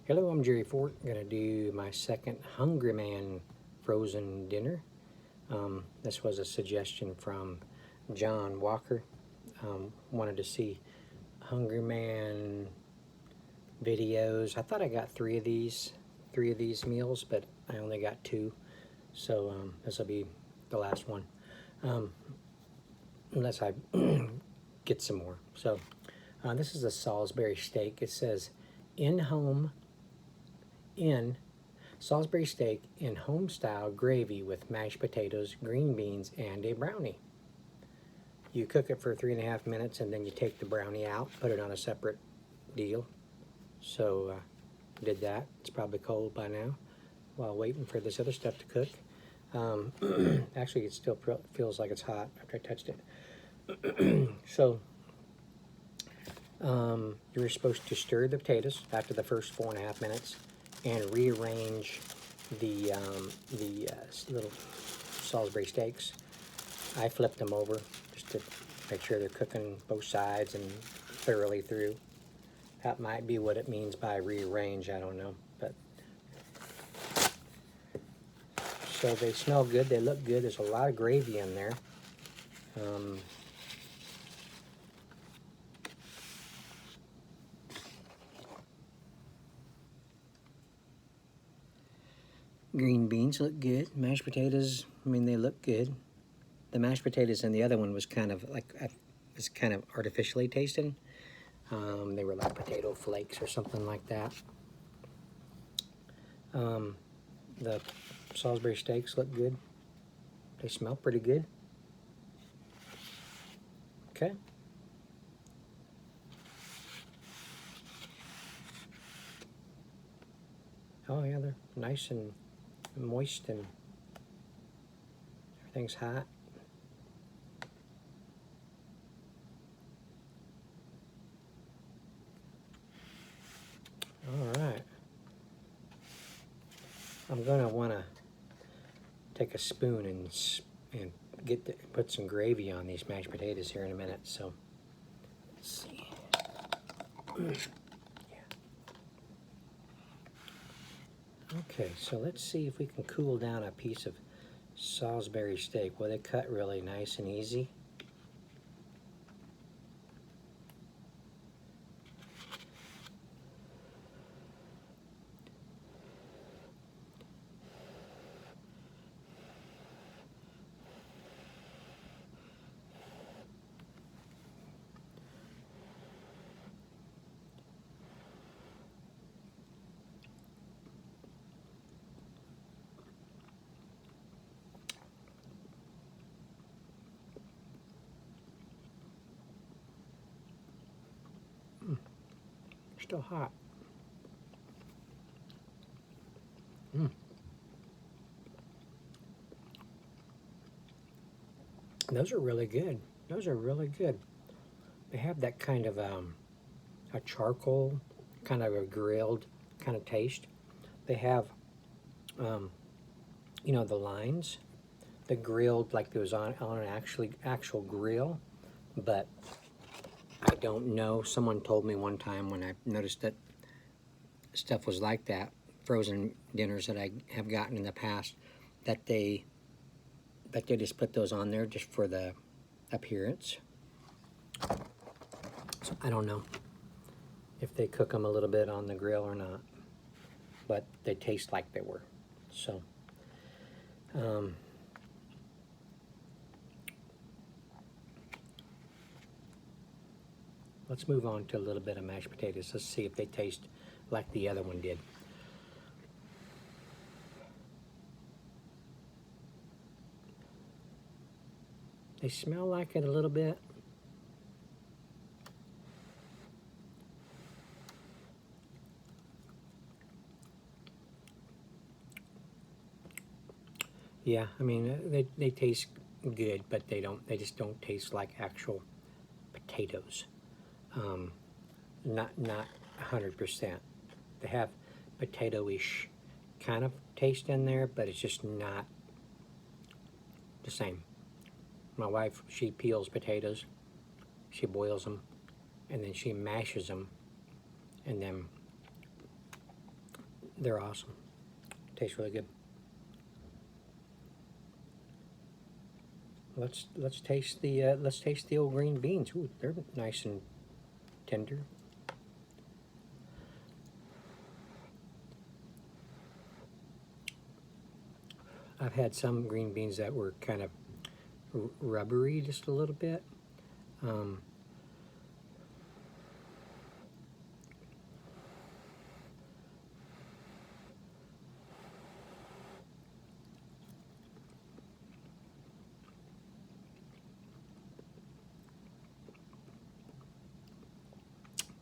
Hello, I'm Jerry Fort. I'm going to do my second Hungry Man frozen dinner. This was a suggestion from John Walker. Wanted to see Hungry Man videos. I thought I got three of these meals, but I only got two. So this will be the last one, unless I get some more. So this is a Salisbury steak. It says in Salisbury steak in home-style gravy with mashed potatoes, green beans, and a brownie. You cook it for 3.5 minutes, and then you take the brownie out, put it on a separate deal. So did that. It's probably cold by now while waiting for this other stuff to cook. Actually, it still feels like it's hot after I touched it. So you're supposed to stir the potatoes after the first 4.5 minutes and rearrange the little Salisbury steaks. I flipped them over just to make sure they're cooking both sides and thoroughly through. That might be what it means by rearrange, I don't know. But so they smell good, they look good. There's a lot of gravy in there. Green beans look good. Mashed potatoes, I mean, they look good. The mashed potatoes in the other one was kind of artificially tasting. They were like potato flakes or something like that. The Salisbury steaks look good. They smell pretty good. Okay. Oh yeah, they're nice and moist and everything's hot. All right. I'm gonna wanna take a spoon and put some gravy on these mashed potatoes here in a minute. So let's see. Yeah. Okay, so let's see if we can cool down a piece of Salisbury steak. Well, they cut really nice and easy. Still hot. Those are really good. Those are really good. They have that kind of a charcoal, kind of a grilled kind of taste. They have, you know, the lines, the grilled like it was on an actual grill, but I don't know. Someone told me one time when I noticed that stuff was like that, frozen dinners that I have gotten in the past, that they just put those on there just for the appearance. So I don't know if they cook them a little bit on the grill or not, but they taste like they were. So let's move on to a little bit of mashed potatoes. Let's see if they taste like the other one did. They smell like it a little bit. Yeah, I mean, they taste good, but they just don't taste like actual potatoes. Not 100%. They have potato-ish kind of taste in there, but it's just not the same. My wife, she peels potatoes, she boils them, and then she mashes them, and then They're awesome. Tastes really good. Let's taste the old green beans. Ooh, they're nice and tender. I've had some green beans that were kind of rubbery just a little bit.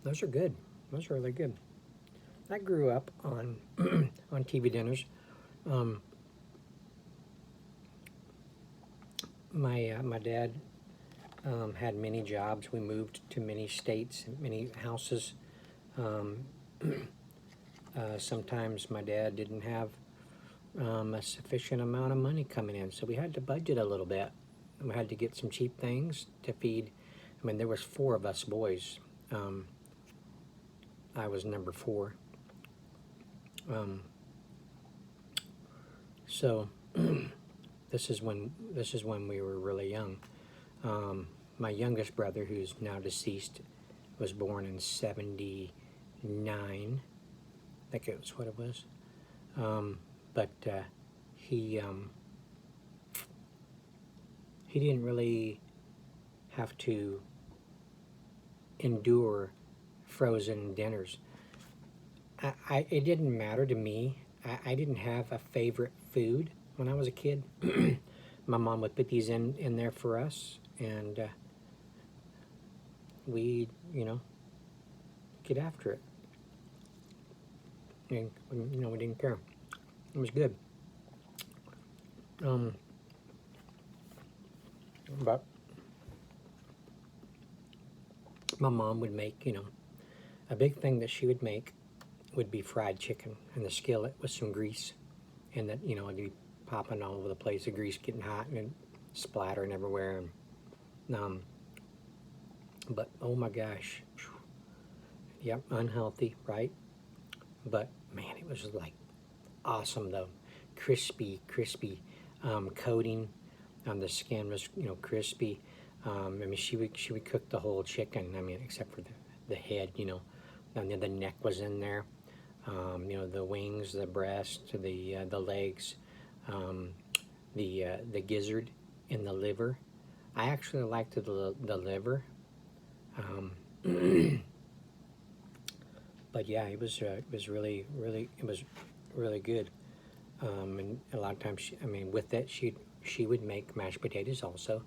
Those are good. Those are really good. I grew up on on TV dinners. My dad had many jobs. We moved to many states, many houses. Sometimes my dad didn't have a sufficient amount of money coming in, so we had to budget a little bit. We had to get some cheap things to feed. I mean, there was 4 of us boys. I was number 4. So this is when we were really young. My youngest brother, who's now deceased, was born in '79. I think it was what it was. But he didn't really have to endure frozen dinners. It didn't matter to me. I didn't have a favorite food when I was a kid. My mom would put these in there for us, and we, get after it. And, we didn't care. It was good. But my mom would make, a big thing that she would make would be fried chicken in the skillet with some grease, and that it'd be popping all over the place, the grease getting hot and splattering everywhere. And, but oh my gosh, yep, unhealthy, right? But man, it was like awesome though, crispy coating. The skin was crispy. I mean, she would cook the whole chicken. I mean, except for the head, and then the neck was in there. The wings, the breast, the legs, the gizzard, and the liver. I actually liked the liver. But yeah, it was really good. And a lot of times, with that she would make mashed potatoes also.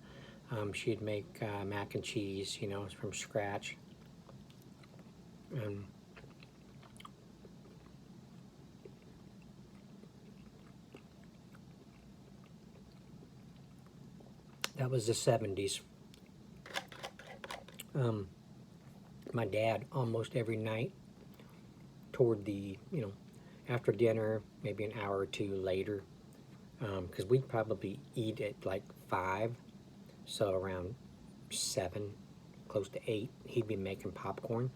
She'd make mac and cheese, from scratch. That was the 70s. My dad, almost every night, toward the, after dinner, maybe an hour or 2 later, because we'd probably eat at like 5, so around 7, close to 8, he'd be making popcorn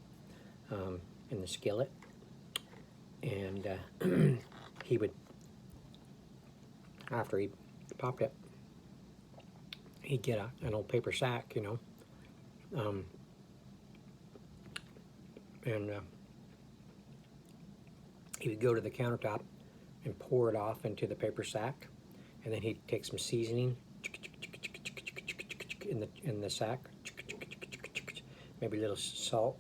in the skillet, and he would, after he popped it, he'd get an old paper sack, and he would go to the countertop and pour it off into the paper sack, and then he'd take some seasoning in the sack, maybe a little salt,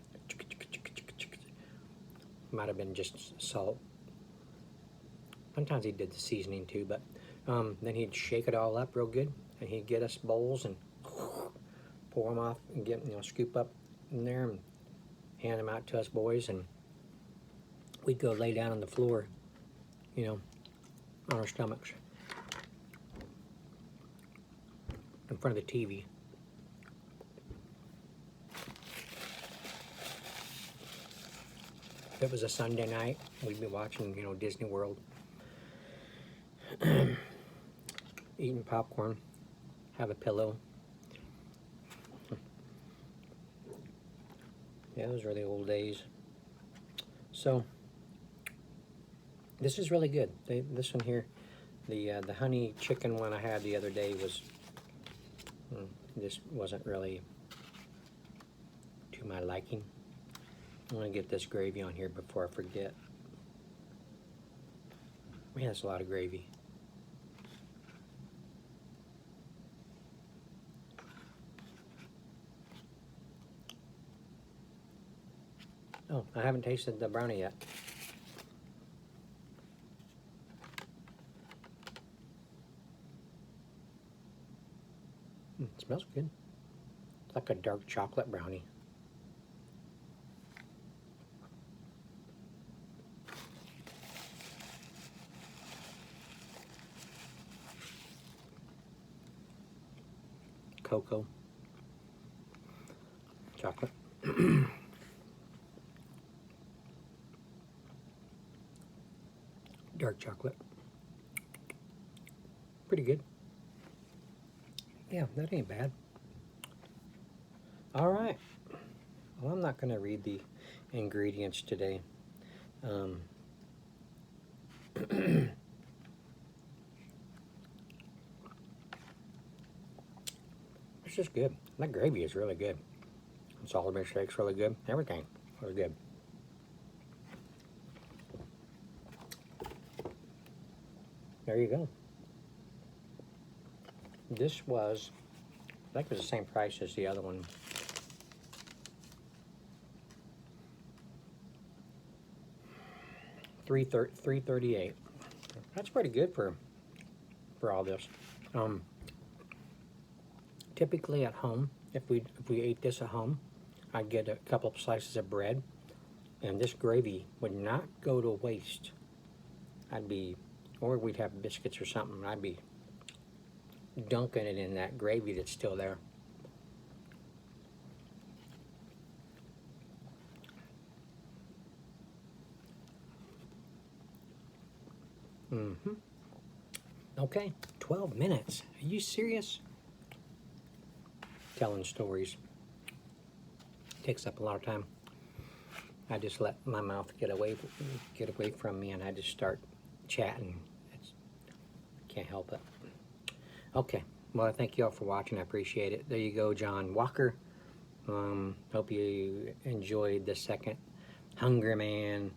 might have been just salt. Sometimes he did the seasoning too, but then he'd shake it all up real good, and he'd get us bowls and pour them off and get scoop up in there and hand them out to us boys, and we'd go lay down on the floor, on our stomachs in front of the TV. If it was a Sunday night, we'd be watching, Disney World, eating popcorn, have a pillow. Yeah, those were the old days. So, This is really good. This one here, the honey chicken one I had the other day was, this wasn't really to my liking. I want to get this gravy on here before I forget. Man, that's a lot of gravy. Oh, I haven't tasted the brownie yet. It smells good. It's like a dark chocolate brownie. Cocoa. Chocolate. Dark chocolate. Pretty good. Yeah, that ain't bad. All right. Well, I'm not going to read the ingredients today. It's just good. That gravy is really good. Salisbury steak's really good. Everything really good. There you go. This was, I think it was the same price as the other one. $3.38. That's pretty good for all this. Typically at home, if we ate this at home, I'd get a couple of slices of bread, and this gravy would not go to waste. Or we'd have biscuits or something. I'd be dunking it in that gravy that's still there. Okay, 12 minutes. Are you serious? Telling stories takes up a lot of time. I just let my mouth get away from me, and I just start chatting. Can't help it. Okay, well, I thank you all for watching. I appreciate it. There you go, John Walker. Hope you enjoyed the second Hungry Man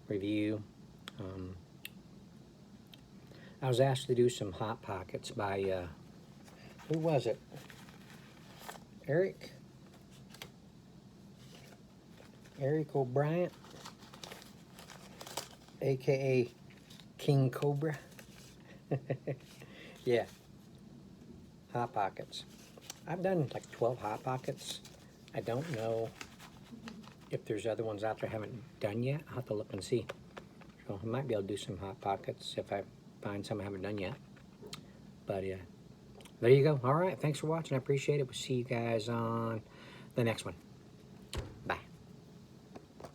review. I was asked to do some Hot Pockets by, who was it? Eric O'Brien, aka King Cobra. Yeah, Hot Pockets. I've done like 12 Hot Pockets. I don't know if there's other ones out there I haven't done yet. I'll have to look and see. So I might be able to do some Hot Pockets if I find some I haven't done yet. But yeah, there you go. All right, thanks for watching. I appreciate it. We'll see you guys on the next one.